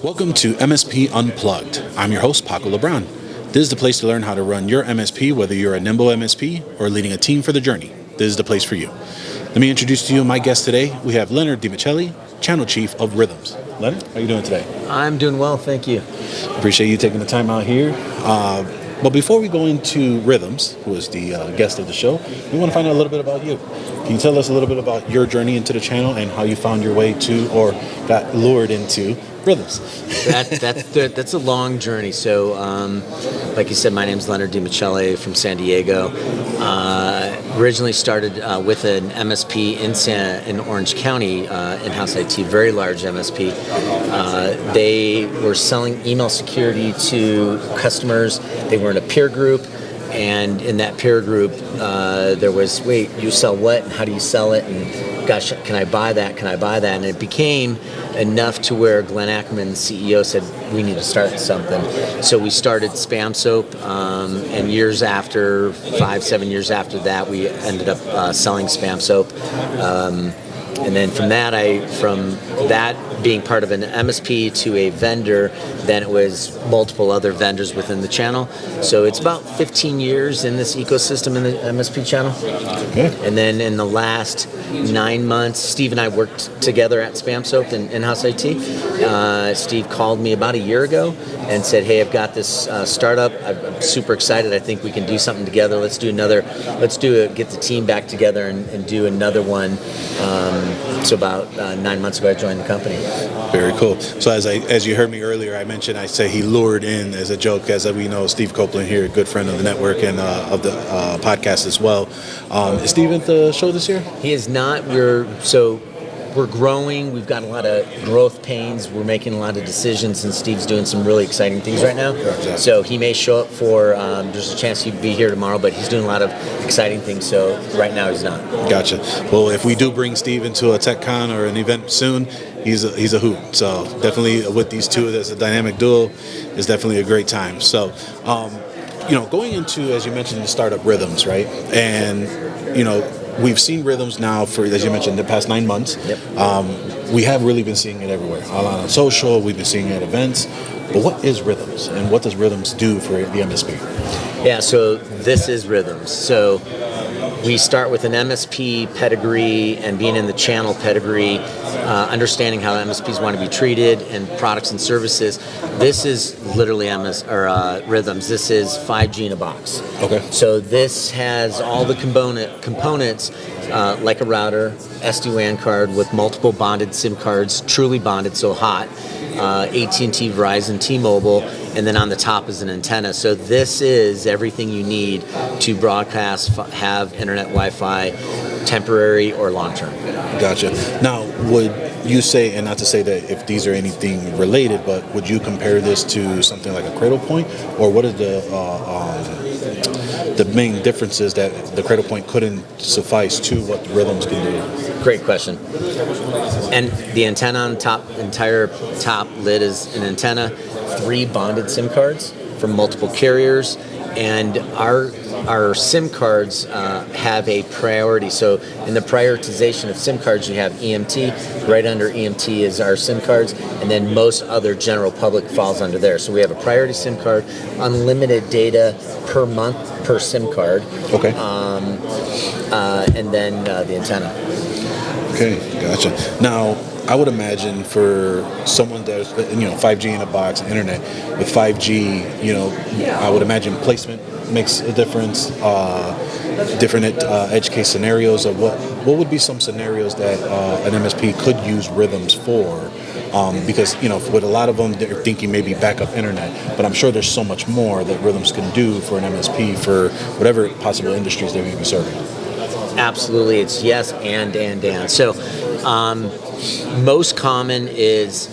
Welcome to MSP Unplugged. I'm your host, Paco Lebron. This is the place to learn how to run your MSP, whether you're a nimble MSP or leading a team for the journey. This is the place for you. Let me introduce to you my guest today. We have Leonard Dimiceli, Channel Chief of Rythmz. Leonard, how are you doing today? I'm doing well, thank you. Appreciate you taking the time out here. But before we go into Rythmz, who is the guest of the show, we want to find out a little bit about you. Can you tell us a little bit about your journey into the channel and how you found your way to or got lured into Rythmz? That's a long journey. So, like you said, my name's Leonard Dimiceli from San Diego. Originally started with an MSP in Orange County, in-house IT, very large MSP. They were selling email security to customers. They were in a peer group. And in that peer group, there was, wait, you sell what and how do you sell it? And gosh, can I buy that? Can I buy that? And it became enough to where Glenn Ackerman, the CEO, said, we need to start something. So we started Spam Soap, and years after, 5-7 years after that, we ended up selling Spam Soap. And then from that being part of an MSP to a vendor, then it was multiple other vendors within the channel. So it's about 15 years in this ecosystem in the MSP channel. Okay. And then in the last 9 months, Steve and I worked together at Spam Soap and in-house IT. Steve called me about a year ago and said, hey, I've got this startup. I'm super excited. I think we can do something together. Let's get the team back together and do another one. So about 9 months ago, I joined the company. Very cool. So as you heard me earlier, I say he lured in as a joke, as we know Steve Copeland here, a good friend of the network and of the podcast as well. Is Steve at the show this year? He is not. We're growing. We've got a lot of growth pains. We're making a lot of decisions, and Steve's doing some really exciting things right now. Exactly. So he may show up for, there's a chance he'd be here tomorrow, but he's doing a lot of exciting things. So right now he's not. Gotcha. Well, if we do bring Steve into a TechCon or an event soon, he's a hoot. So definitely with these two as a dynamic duo is definitely a great time. So, going into, as you mentioned, the startup Rythmz, right? And, we've seen Rythmz now for, as you mentioned, the past 9 months. Yep. We have really been seeing it everywhere. On social, we've been seeing it at events. But what is Rythmz, and what does Rythmz do for the MSP? Yeah, so this is Rythmz. So we start with an MSP pedigree and being in the channel pedigree, understanding how MSPs want to be treated and products and services. This is literally Rythmz. This is 5G in a box. Okay. So this has all the components like a router, SD-WAN card with multiple bonded SIM cards, truly bonded, so hot. AT&T, Verizon, T-Mobile, and then on the top is an antenna. So this is everything you need to broadcast, have internet, Wi-Fi, temporary or long-term. Gotcha. Now, would you say, and not to say that if these are anything related, but would you compare this to something like a Cradle Point, or what is the main differences that the Cradle Point couldn't suffice to what Rythmz can do? Great question. And the antenna on top, entire top lid is an antenna, 3 bonded SIM cards from multiple carriers, and our SIM cards have a priority. So in the prioritization of SIM cards, you have EMT. Right under EMT is our SIM cards, and then most other general public falls under there. So we have a priority SIM card, unlimited data per month per SIM card. Okay. And then the antenna. Okay, gotcha. Now, I would imagine for someone that's, 5G in a box, internet, with 5G, I would imagine placement makes a difference, different edge case scenarios of what would be some scenarios that an MSP could use Rythmz for, because, with a lot of them, they're thinking maybe backup internet, but I'm sure there's so much more that Rythmz can do for an MSP for whatever possible industries they may be serving. Absolutely, it's yes and. So, most common is,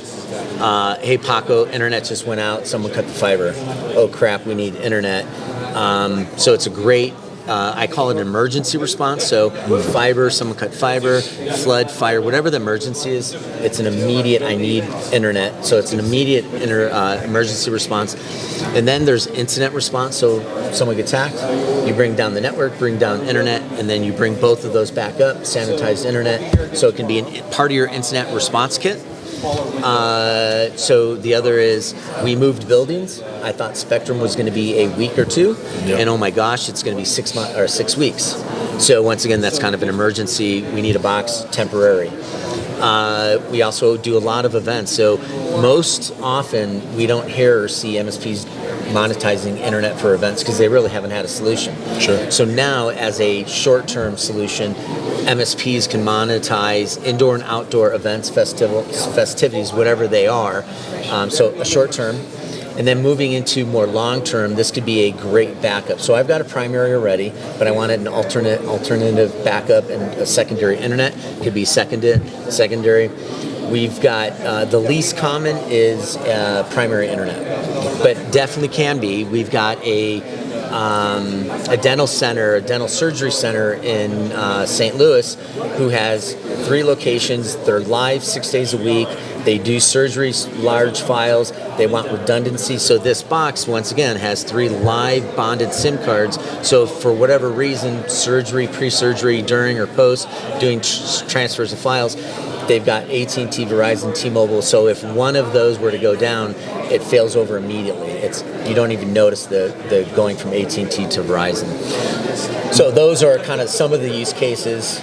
hey Paco, internet just went out, someone cut the fiber. Oh crap, we need internet. So it's a great, I call it an emergency response. So fiber, someone cut fiber, flood, fire, whatever the emergency is, it's an immediate, I need internet. So it's an immediate emergency response. And then there's incident response. So someone gets hacked, you bring down the network, bring down internet, and then you bring both of those back up, sanitized internet. So it can be part of your incident response kit. So the other is we moved buildings. I thought Spectrum was going to be a week or two, and oh my gosh, it's going to be 6 months or 6 weeks. So once again, that's kind of an emergency. We need a box temporary. We also do a lot of events. So most often we don't hear or see MSPs monetizing internet for events because they really haven't had a solution. Sure. So now as a short-term solution, MSPs can monetize indoor and outdoor events, festivities, whatever they are. So a short-term. And then moving into more long-term, this could be a great backup. So I've got a primary already, but I wanted an alternative backup and a secondary internet. Could be secondary. We've got the least common is primary internet, but definitely can be. We've got a dental center, a dental surgery center in St. Louis, who has 3 locations. They're live 6 days a week. They do surgeries, large files. They want redundancy. So this box, once again, has 3 live bonded SIM cards. So for whatever reason, surgery, pre-surgery, during or post, doing transfers of files, they've got AT&T, Verizon, T-Mobile. So if one of those were to go down, it fails over immediately. You don't even notice the going from AT&T to Verizon. So those are kind of some of the use cases.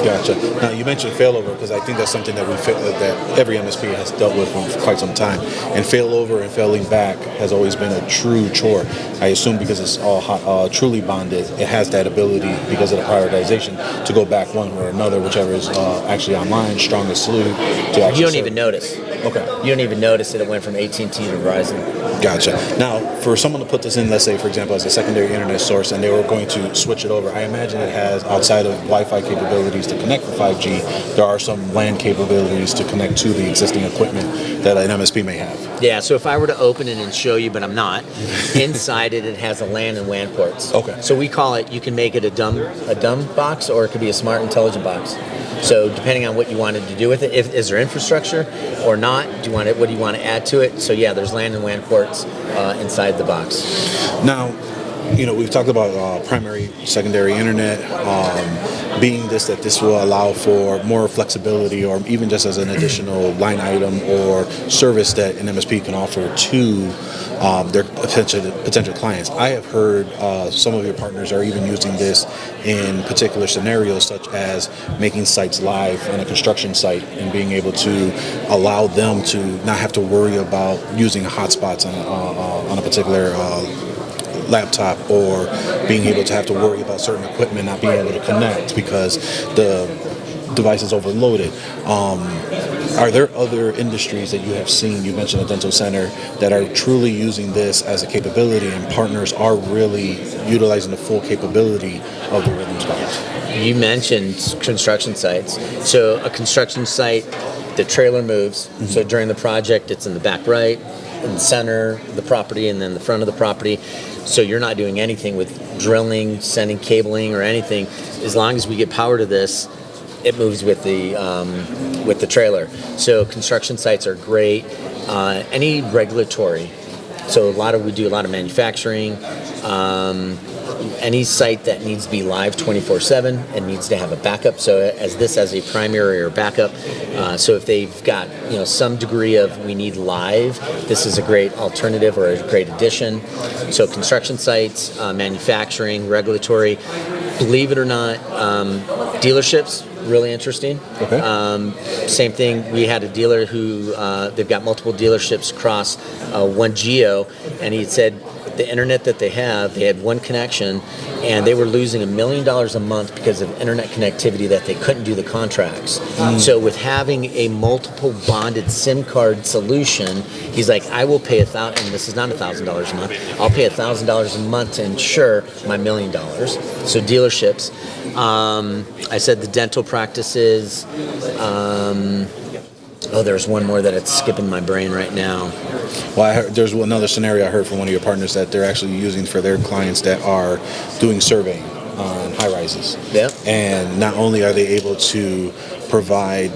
Gotcha. Now you mentioned failover because I think that's something that that every MSP has dealt with for quite some time. And failover and failing back has always been a true chore. I assume because it's all truly bonded, it has that ability because of the prioritization to go back one or another, whichever is actually online, strongest salute. To actually you don't even notice. Okay. You don't even notice that it went from AT&T to Verizon. Gotcha. Now, for someone to put this in, let's say, for example, as a secondary internet source, and they were going to switch it over, I imagine it has, outside of Wi-Fi capabilities to connect for 5G, there are some LAN capabilities to connect to the existing equipment that an MSP may have. Yeah, so if I were to open it and show you, but I'm not, inside it has a LAN and WAN ports. Okay. So we call it, you can make it a dumb box, or it could be a smart intelligent box. So depending on what you wanted to do with it, is there infrastructure or not? What do you want to add to it? So yeah, there's LAN and WAN ports inside the box. Now, we've talked about primary, secondary internet, being that this will allow for more flexibility, or even just as an additional line item or service that an MSP can offer to their potential clients. I have heard some of your partners are even using this in particular scenarios, such as making sites live on a construction site and being able to allow them to not have to worry about using hotspots on a particular laptop, or being able to have to worry about certain equipment not being able to connect because the device is overloaded. Are there other industries that you have seen, you mentioned a dental center, that are truly using this as a capability, and partners are really utilizing the full capability of the Rythmz box? You mentioned construction sites. So a construction site, the trailer moves. Mm-hmm. So during the project, it's in the back right, in the center of the property, and then the front of the property. So you're not doing anything with drilling, sending cabling, or anything. As long as we get power to this, it moves with the trailer. So construction sites are great. Any regulatory. So we do a lot of manufacturing. Any site that needs to be live 24/7 and needs to have a backup. So as a primary or backup. So if they've got some degree of we need live, this is a great alternative or a great addition. So construction sites, manufacturing, regulatory. Believe it or not, dealerships, really interesting. Okay. Same thing. We had a dealer who they've got multiple dealerships across one geo, and he said the internet that they had one connection, and they were losing $1 million a month because of internet connectivity that they couldn't do the contracts. So with having a multiple bonded SIM card solution, he's like, I will pay and this is not $1,000 a month, I'll pay $1,000 a month to insure my $1 million. So dealerships. I said the dental practices. There's one more that it's skipping my brain right now. Well, there's another scenario I heard from one of your partners that they're actually using for their clients that are doing surveying on high rises. Yeah. And not only are they able to provide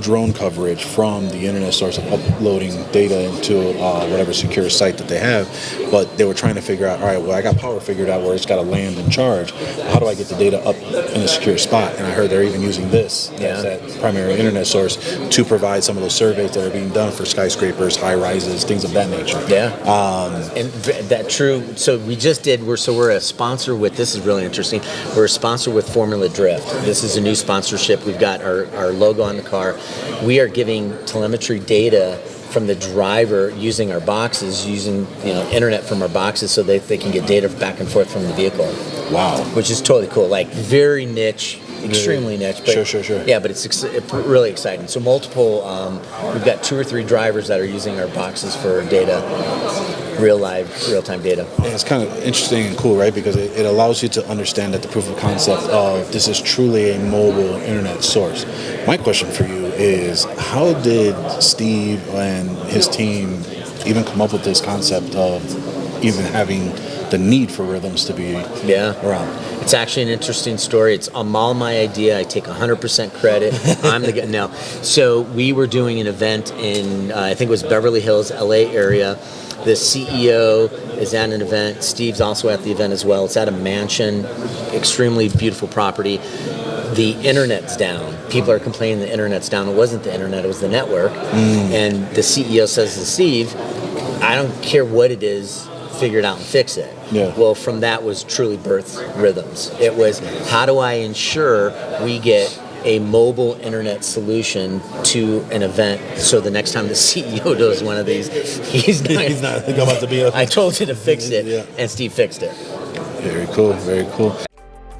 drone coverage from the internet source of uploading data into whatever secure site that they have. But they were trying to figure out, all right, well, I got power figured out where it's got to land and charge. How do I get the data up in a secure spot? And I heard they're even using this as that primary internet source to provide some of those surveys that are being done for skyscrapers, high rises, things of that nature. Yeah. And that true. So we just did. We're a sponsor with. This is really interesting. We're a sponsor with Formula Drift. This is a new sponsorship. We've got our logo on the car. We are giving telemetry data from the driver using our boxes, using internet from our boxes, so they can get data back and forth from the vehicle. Wow. Which is totally cool. Like very niche. Extremely niche, but sure. Yeah, but it's really exciting. So multiple, we've got 2 or 3 drivers that are using our boxes for data, real-time data. And it's kind of interesting and cool, right? Because it allows you to understand that the proof of concept of this is truly a mobile internet source. My question for you is, how did Steve and his team even come up with this concept of even having the need for Rythmz to be around? It's actually an interesting story. It's all my idea. I take 100% credit. I'm the guy. No. So we were doing an event in, I think it was Beverly Hills, LA area. The CEO is at an event. Steve's also at the event as well. It's at a mansion, extremely beautiful property. The internet's down. People are complaining the internet's down. It wasn't the internet, it was the network. And the CEO says to Steve, I don't care what it is, figure it out and fix it. Yeah. Well, from that was truly birthed Rythmz. It was, how do I ensure we get a mobile internet solution to an event, so the next time the CEO does one of these, he's not about to be I told you to fix it, and Steve fixed it. Very cool, very cool.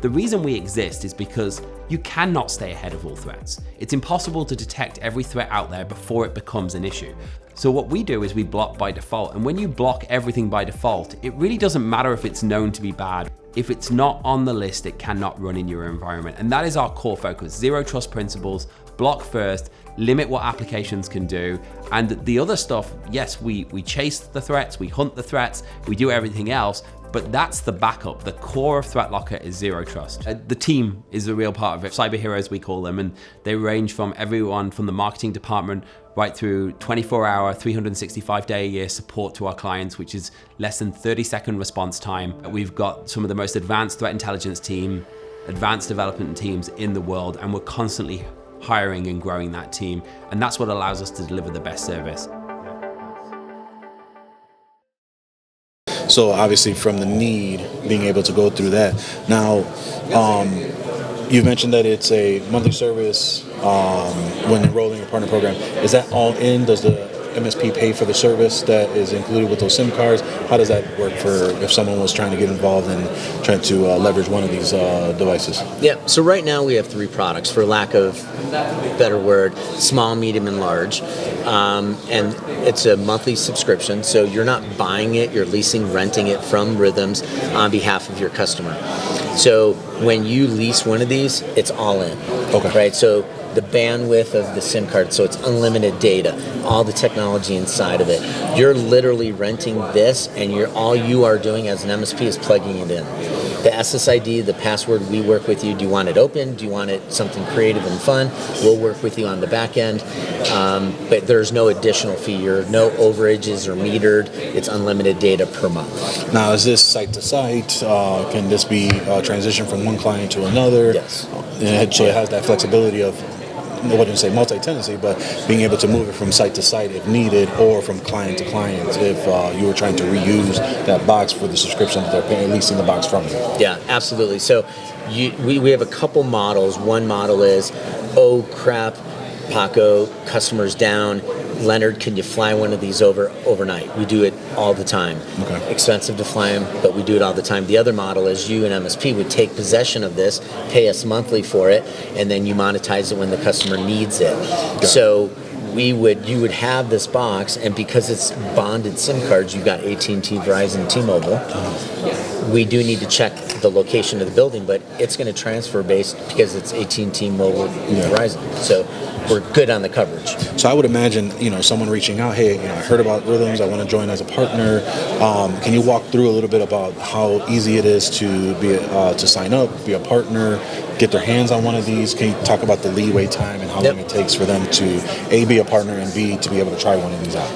The reason we exist is because you cannot stay ahead of all threats. It's impossible to detect every threat out there before it becomes an issue. So what we do is we block by default. And when you block everything by default, it really doesn't matter if it's known to be bad. If it's not on the list, it cannot run in your environment. And that is our core focus. Zero trust principles, block first, limit what applications can do. And the other stuff, yes, we chase the threats, we hunt the threats, we do everything else, but that's the backup. The core of ThreatLocker is zero trust. The team is the real part of it. Cyber heroes, we call them, and they range from everyone from the marketing department right through 24-hour, 365-day-a-year support to our clients, which is less than 30-second response time. We've got some of the most advanced threat intelligence team, advanced development teams in the world, and we're constantly hiring and growing that team. And that's what allows us to deliver the best service. So obviously from the need, being able to go through that. Now, you mentioned that it's a monthly service when enrolling in a partner program. Is that all in? Does the MSP pay for the service that is included with those SIM cards? How does that work for if someone was trying to get involved and trying to leverage one of these devices? Yeah, so right now we have 3 products, for lack of better word: small, medium, and large. And it's a monthly subscription, so you're not buying it, you're leasing, renting it from Rythmz on behalf of your customer. So when you lease one of these, it's all in. Okay. Right? So the bandwidth of the SIM card, so it's unlimited data, all the technology inside of it. You're literally renting this, and all you are doing as an MSP is plugging it in. The SSID, the password, we work with you. Do you want it open? Do you want it something creative and fun? We'll work with you on the back end. But there's no additional fee. No overages or metered. It's unlimited data per month. Now, is this site to site? Can this be transitioned from one client to another? Yes. So it has that flexibility of, I wouldn't say multi-tenancy, but being able to move it from site to site if needed, or from client to client if you were trying to reuse that box for the subscription that they're paying, leasing the box from you. Yeah, absolutely. So we have a couple models. One model is, oh crap, Paco, customer's down. Leonard, can you fly one of these overnight? We do it all the time. Okay. Expensive to fly them, but we do it all the time. The other model is you, an MSP, would take possession of this, pay us monthly for it, and then you monetize it when the customer needs it. So you would have this box, and because it's bonded SIM cards, you've got AT&T, Verizon, T-Mobile. we do need to check the location of the building, but it's going to transfer based because it's AT&T Mobile Verizon. So we're good on the coverage. So I would imagine, someone reaching out, hey, I heard about Rythmz, I want to join as a partner. Can you walk through a little bit about how easy it is to be to sign up, be a partner, get their hands on one of these? Can you talk about the leeway time and how long it takes for them to A, be a partner, and B, to be able to try one of these out?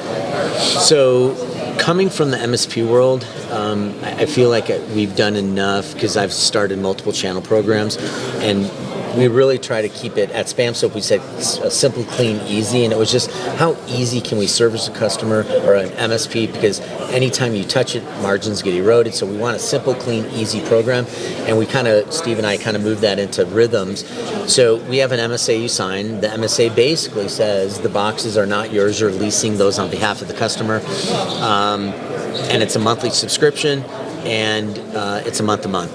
So coming from the MSP world, I feel like we've done enough because I've started multiple channel programs, and we really try to keep it at Spam Soap. We said simple, clean, easy, and it was just how easy can we service a customer or an MSP, because anytime you touch it, margins get eroded. So we want a simple, clean, easy program, and Steve and I kind of moved that into Rythmz. So we have an MSA you sign. The MSA basically says the boxes are not yours. You're leasing those on behalf of the customer, and it's a monthly subscription. And it's a month-to-month.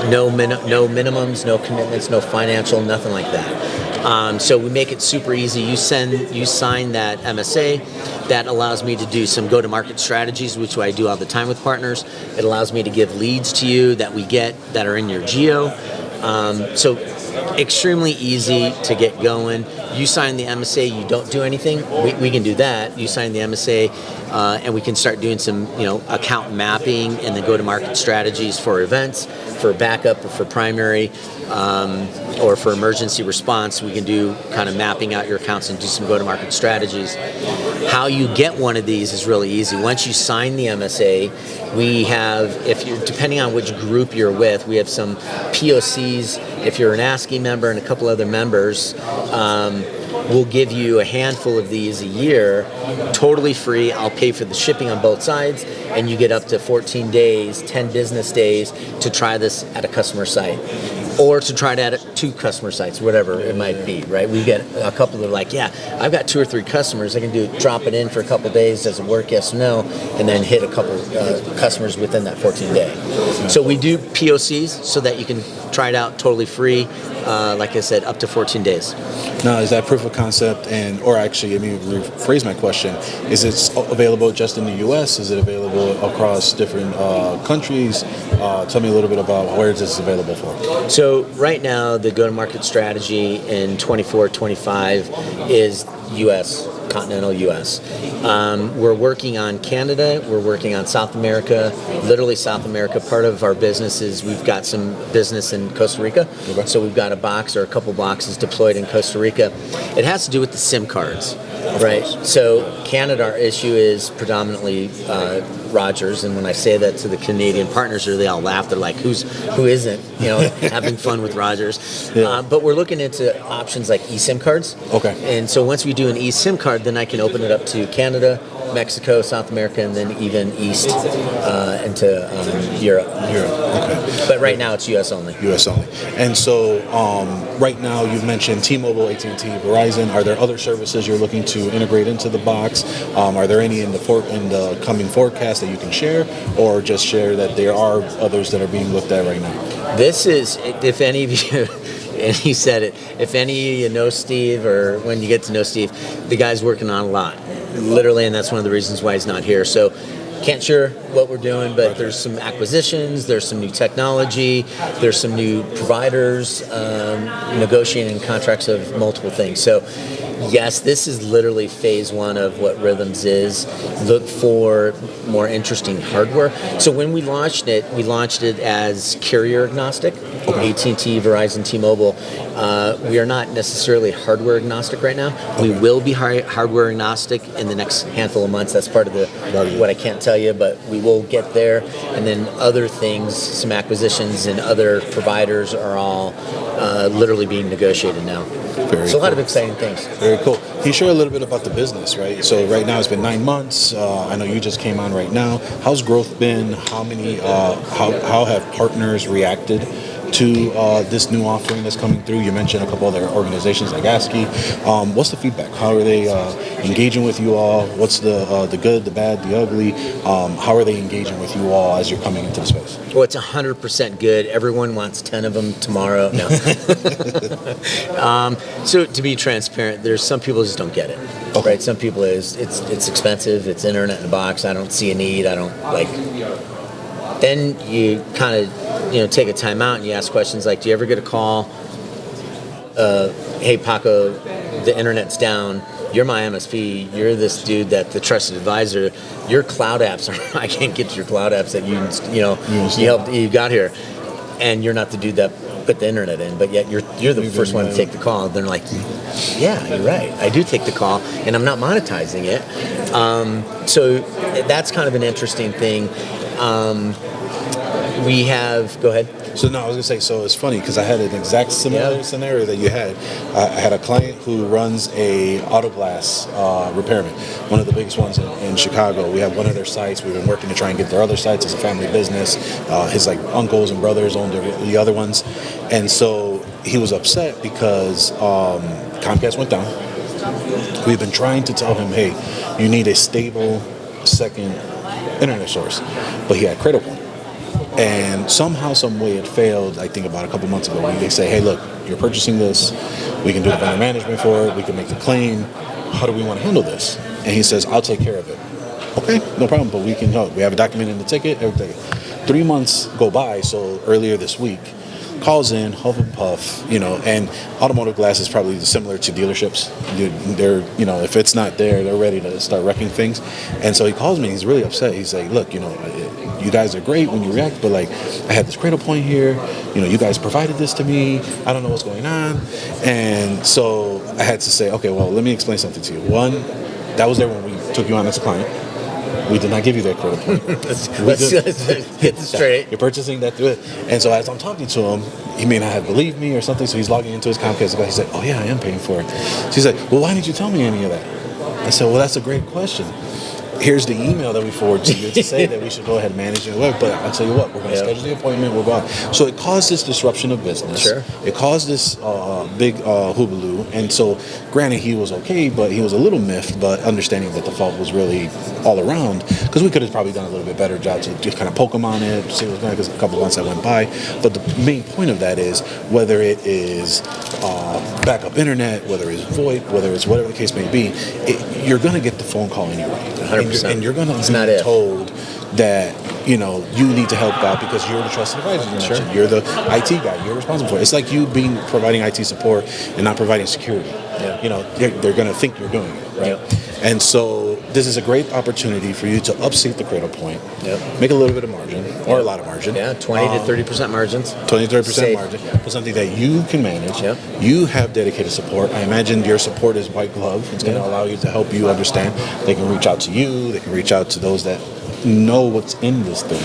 No minimums, no commitments, no financial, nothing like that. So we make it super easy. You sign that MSA. That allows me to do some go-to-market strategies, which I do all the time with partners. It allows me to give leads to you that we get that are in your geo. So extremely easy to get going. You sign the MSA, you don't do anything, we can do that. You sign the MSA, and we can start doing some, account mapping and the go-to-market strategies for events, for backup, or for primary, or for emergency response. We can do kind of mapping out your accounts and do some go-to-market strategies. How you get one of these is really easy. Once you sign the MSA, we have, depending on which group you're with, we have some POCs. If you're an ASCII member and a couple other members, we'll give you a handful of these a year, totally free. I'll pay for the shipping on both sides, and you get up to 14 days, 10 business days to try this at a customer site, or to try it at 2 customer sites, whatever it might be, right? We get a couple that are like, yeah, I've got 2 or 3 customers. I can drop it in for a couple days. Does it work? Yes or no? And then hit a couple customers within that 14 day. So we do POCs so that you can try it out totally free. Like I said, up to 14 days. Now, is that proof of concept, or actually, let me rephrase my question, is it available just in the U.S.? Is it available across different countries? Tell me a little bit about where this is available for. So right now, the go-to-market strategy in 24-25 is U.S., continental U.S. We're working on Canada. We're working on South America, literally South America. Part of our business is we've got some business in Costa Rica. Okay. So we've got a box or a couple boxes deployed in Costa Rica. It has to do with the SIM cards, right? So Canada, our issue is predominantly Rogers, and when I say that to the Canadian partners, they all laugh. They're like, who isn't, having fun with Rogers? Yeah. But we're looking into options like eSIM cards. Okay. And so once we do an eSIM card, then I can open it up to Canada, Mexico, South America, and then even east into Europe. Okay. But right now it's U.S. only. U.S. only. And so right now you've mentioned T-Mobile, AT&T, Verizon. Are there other services you're looking to integrate into the box? Are there any in the coming forecast that you can share, or just share that there are others that are being looked at right now? This is, if any of you, and he said it, if any of you know Steve, or when you get to know Steve, the guy's working on a lot, literally, and that's one of the reasons why he's not here. So can't share what we're doing, but there's some acquisitions, there's some new technology, there's some new providers, negotiating contracts of multiple things. So yes, this is literally phase 1 of what Rythmz is. Look for more interesting hardware. So when we launched it as carrier agnostic. Okay. AT&T, Verizon, T-Mobile. We are not necessarily hardware agnostic right now. Okay. We will be hardware agnostic in the next handful of months. That's part of what I can't tell you, but we will get there. And then other things, some acquisitions and other providers are all literally being negotiated now. Very so a lot of exciting things. Very cool. Can you share a little bit about the business, right? So right now it's been 9 months. I know you just came on right now. How's growth been? How have partners reacted to this new offering that's coming through? You mentioned a couple other organizations like ASCII. What's the feedback? How are they engaging with you all? What's the good, the bad, the ugly? How are they engaging with you all as you're coming into the space? Well, it's 100% good. Everyone wants 10 of them tomorrow. No. So to be transparent, there's some people just don't get it. Okay. Right? Some people it's expensive. It's internet in a box. I don't see a need. I don't like. then you kind of, take a time out and you ask questions like, do you ever get a call, hey, Paco, the internet's down. You're my MSP. You're this dude that the trusted advisor. Your cloud apps are. I can't get to your cloud apps that you got here, and you're not the dude that put the internet in. But yet you're the first one to take the call. They're like, yeah, you're right. I do take the call, and I'm not monetizing it. So that's kind of an interesting thing. We have. Go ahead. So no, I was gonna say. So it's funny because I had an exact similar scenario that you had. I had a client who runs a auto glass repairman, one of the biggest ones in Chicago. We have one of their sites. We've been working to try and get their other sites. It's a family business. His uncles and brothers own the other ones, and so he was upset because Comcast went down. We've been trying to tell him, hey, you need a stable second internet source, but he had Cradlepoint. And somehow, some way, it failed. I think about a couple months ago. They say, "Hey, look, you're purchasing this. We can do the vendor management for it. We can make the claim. How do we want to handle this?" And he says, "I'll take care of it." Okay, no problem. But we can help. We have a document in the ticket. Everything. 3 months go by. So earlier this week, calls in, huff and puff. And automotive glass is probably similar to dealerships. They're, if it's not there, they're ready to start wrecking things. And so he calls me. He's really upset. He's like, "Look, you guys are great when you react, but I had this Cradlepoint here. You guys provided this to me. I don't know what's going on." And so I had to say, okay, well, let me explain something to you. One, that was there when we took you on as a client. We did not give you that Cradlepoint. Let's get this straight. You're purchasing that through it. And so as I'm talking to him, he may not have believed me or something, so he's logging into his Comcast account. He's like, "Oh yeah, I am paying for it." So he's like, "Well, why didn't you tell me any of that?" I said, "Well, that's a great question. Here's the email that we forward to you to say that we should go ahead and manage it. But I'll tell you what, we're going to schedule the appointment. We'll go out." So it caused this disruption of business. Sure. It caused this big hullabaloo. And so, granted, he was okay, but he was a little miffed, but understanding that the fault was really all around. Because we could have probably done a little bit better job to just kind of poke him on it, see what's going on, because a couple of months that went by. But the main point of that is, whether it is backup internet, whether it's VoIP, whether it's whatever the case may be, you're going to get the phone call anyway. 100%. And you're going to be told that you need to help out because you're the trusted advisor. Sure. You're the IT guy. You're responsible for it. It's like you providing IT support and not providing security. Yeah. They're going to think you're doing it, right? Yep. And so this is a great opportunity for you to upseat the Cradlepoint, make a little bit of margin or a lot of margin. Yeah, 20 to 30% margins. 20 to 30% Safe. margin for something that you can manage. Yep. You have dedicated support. I imagine your support is white glove. It's going to allow you to help you understand. They can reach out to you. They can reach out to those that know what's in this thing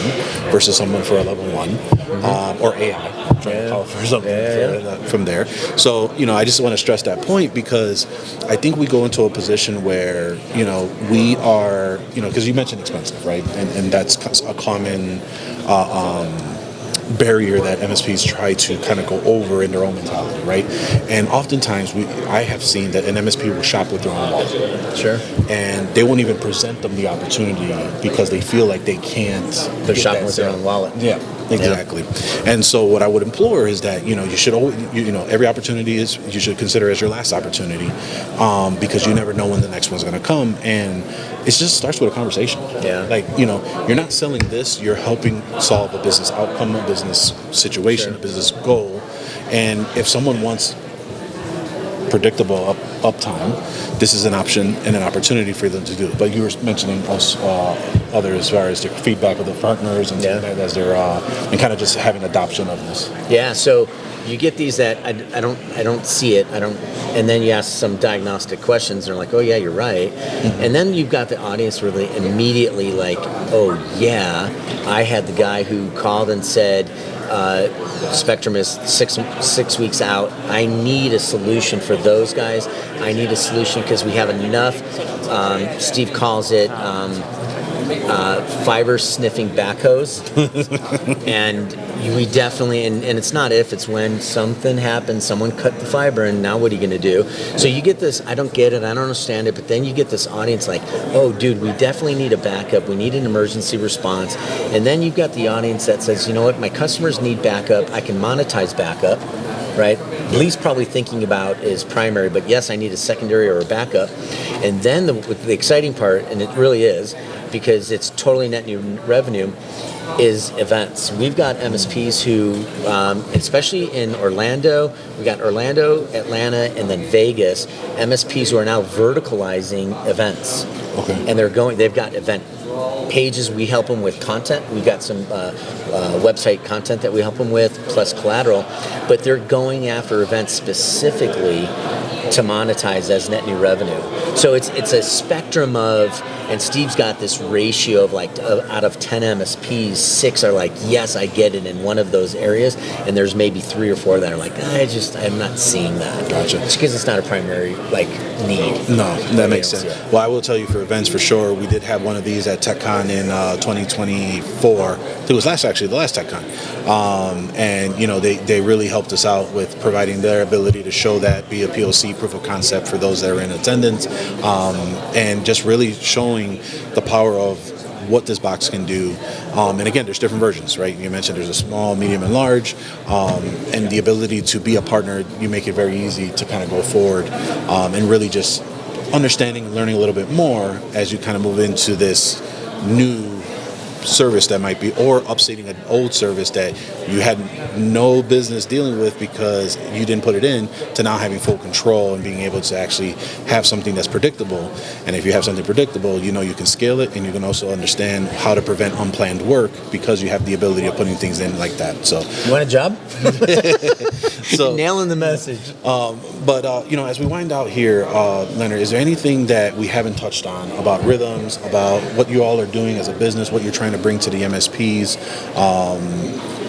versus someone for a level 1 or AI. I'm trying to call for something from there. So, I just want to stress that point because I think we go into a position where, we are, because you mentioned expensive, right? And that's a common barrier that MSPs try to kind of go over in their own mentality, right? And oftentimes I have seen that an MSP will shop with their own wallet. Sure. And they won't even present them the opportunity because they feel like they can't. They're shopping with their own wallet. Yeah, exactly. Yeah. And so what I would implore is that, you should always, every opportunity you should consider as your last opportunity because you never know when the next one's going to come. And it just starts with a conversation. Yeah. You're not selling this, you're helping solve a business outcome, a business situation, a business goal. And if someone wants predictable uptime, this is an option and an opportunity for them to do it. But you were mentioning others as far as the feedback of the partners and as they're and kind of just having adoption of this. Yeah. So you get these that I don't see it. And then you ask some diagnostic questions. And they're like, "Oh yeah, you're right." Mm-hmm. And then you've got the audience really immediately like, "Oh yeah, I had the guy who called and said." Spectrum is six weeks out. I need a solution for those guys. I need a solution because we have enough. Steve calls it fiber sniffing backhoes, and we definitely and it's not if, it's when something happens. Someone cut the fiber, and now what are you going to do? So you get this. I don't get it. I don't understand it. But then you get this audience like, "Oh, dude, we definitely need a backup. We need an emergency response." And then you've got the audience that says, "You know what? My customers need backup. I can monetize backup." right? Least probably thinking about is primary, but yes, I need a secondary or a backup. And then the exciting part, and it really is, because it's totally net new revenue, is events. We've got MSPs who, especially in Orlando, we got Orlando, Atlanta, and then Vegas, MSPs who are now verticalizing events. Okay. And they've got event pages. We help them with content. We've got some website content that we help them with, plus collateral. But they're going after events specifically to monetize as net new revenue. So it's a spectrum of, and Steve's got this ratio of like out of 10 MSPs, 6 are like, yes, I get it in one of those areas, and there's maybe 3 or 4 that are like, I'm not seeing that. Gotcha. It's because it's not a primary like need. No, that makes sense. Yeah. Well, I will tell you for events for sure, we did have one of these at TechCon in 2024. It was the last TechCon. And you know, they really helped us out with providing their ability to show that, be a POC, proof of concept for those that are in attendance, and just really showing the power of what this box can do. And again, there's different versions, right? You mentioned there's a small, medium, and large, and the ability to be a partner, you make it very easy to kind of go forward and really just understanding and learning a little bit more as you kind of move into this new service that might be, or updating an old service that you had no business dealing with because you didn't put it in, to now having full control and being able to actually have something that's predictable. And if you have something predictable, you know you can scale it, and you can also understand how to prevent unplanned work because you have the ability of putting things in like that. So you want a job? So nailing the message. But you know, as we wind out here, Leonard, is there anything that we haven't touched on about Rythmz, about what you all are doing as a business, what you're trying to bring to the MSPs,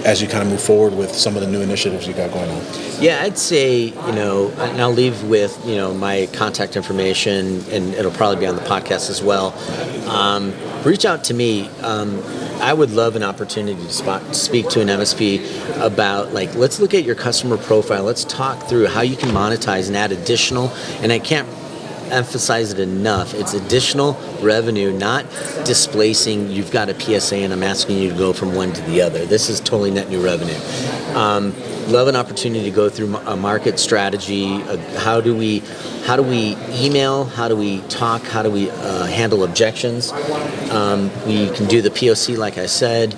as you kind of move forward with some of the new initiatives you got going on? Yeah, I'd say, you know, and I'll leave with, you know, my contact information, and it'll probably be on the podcast as well. Reach out to me. I would love an opportunity to speak to an MSP about, like, let's look at your customer profile. Let's talk through how you can monetize and add additional, and I can't emphasize it enough. It's additional revenue, not displacing. You've got a PSA and I'm asking you to go from one to the other. This is totally net new revenue. Love an opportunity to go through a market strategy. How do we email? How do we talk? How do we handle objections? We can do the POC, like I said.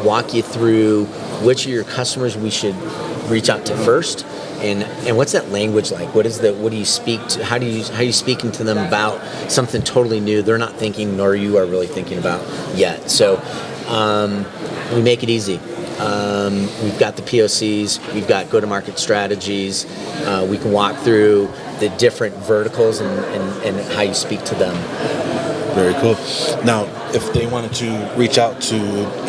Walk you through which of your customers we should reach out to first. And what's that language like? What do you speak to? How are you speaking to them about something totally new they're not thinking, nor you are really thinking about yet? So we make it easy. We've got the POCs, we've got go-to-market strategies. We can walk through the different verticals and how you speak to them. Very cool. Now, if they wanted to reach out to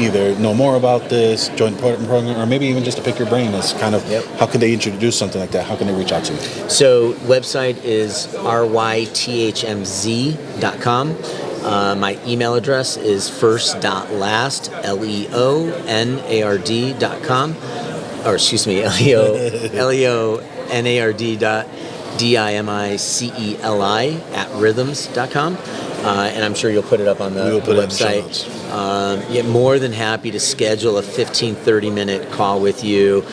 either know more about this, join the program, or maybe even just to pick your brain as kind of how can they introduce something like that? How can they reach out to you? So website is rythmz.com. My email address is first.last, leonard.com, or excuse me, leonard.dimiceli@rythmz.com. And I'm sure you'll put it up on the website. Yeah, more than happy to schedule a 15, 30-minute call with you.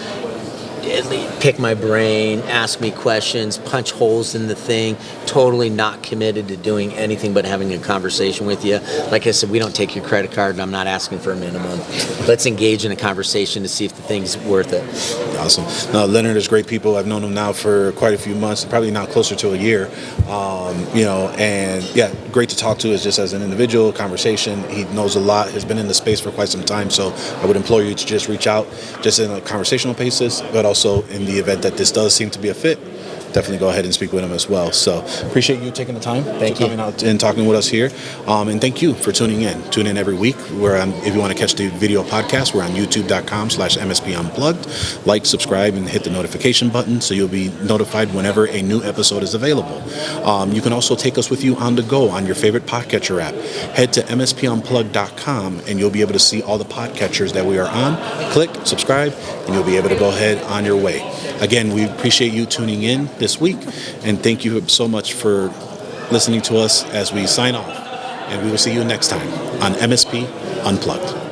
Pick my brain, ask me questions, punch holes in the thing. Totally not committed to doing anything but having a conversation with you. Like I said, we don't take your credit card, and I'm not asking for a minimum. Let's engage in a conversation to see if the thing's worth it. Awesome. Now, Leonard is great people. I've known him now for quite a few months, probably now closer to a year. You know, and yeah, great to talk to is just as an individual conversation. He knows a lot, has been in the space for quite some time. So I would implore you to just reach out just in a conversational basis, but also in the event that this does seem to be a fit, definitely go ahead and speak with him as well. So appreciate you taking the time coming out and talking with us here. And thank you for tuning in. Tune in every week. If you want to catch the video podcast, we're on youtube.com/MSP Unplugged. Like, subscribe, and hit the notification button so you'll be notified whenever a new episode is available. You can also take us with you on the go on your favorite podcatcher app. Head to MSPUnplugged.com and you'll be able to see all the podcatchers that we are on. Click, subscribe, and you'll be able to go ahead on your way. Again, we appreciate you tuning in this week, and thank you so much for listening to us as we sign off. And we will see you next time on MSP Unplugged.